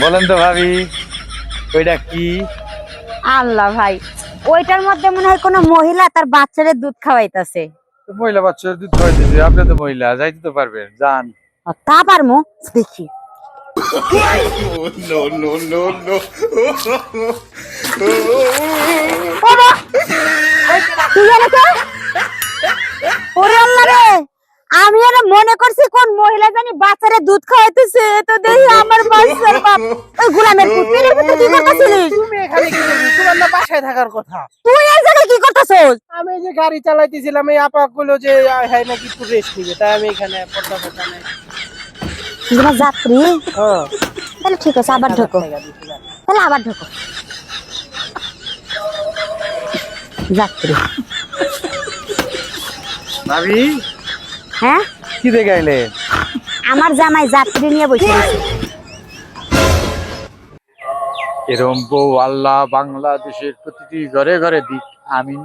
বলেন তো ভাবি, ওইটা কি? আল্লাহ ভাই, ওইটার মধ্যে মনে হয় কোনো মহিলা তার বাচ্চারে দুধ খাওয়াইতাছে। মহিলা বাচ্চার দুধ খাওয়াইতেছে, আপনি তো মহিলা, যাইতে তো পারবেন, যান। তা পারমু, দেখি। ওরে, তুই জানো কে? ওরে আল্লাহ রে, আমি আর মনে করছি কোন মহিলা জানি বাচ্চারে দুধ খাওয়াইতেছে, তো দেখি আমার বাচ্চার বাপ ওই গোলামের পুত। তুই এর ভিতরে কি করতেছিস? তুমি এখানে কি করছিস? তোমার না বাসায় থাকার কথা। তুই এই জায়গায় কি করতেছিস? আমি এই যে গাড়ি চালাইতেছিলাম, এই আপা কইলো যে হ্যাঁ নাকি একটু রেস্ট নিবে, তাই আমি এখানে পর্দা ফর্দা নাই। তুই আমার যাত্রী? হ্যাঁ, তাহলে ঠিক আছে, আবার ঢোকো। তাহলে আবার ঢোকো। যাত্রী। ভাবি, হ্যাঁ, কি দেখাইলে? আমার জামাই যাত্রী নিয়ে বসে আছে। এরকম বউ আল্লাহ বাংলাদেশের প্রতিটি ঘরে ঘরে দিক, আমিন।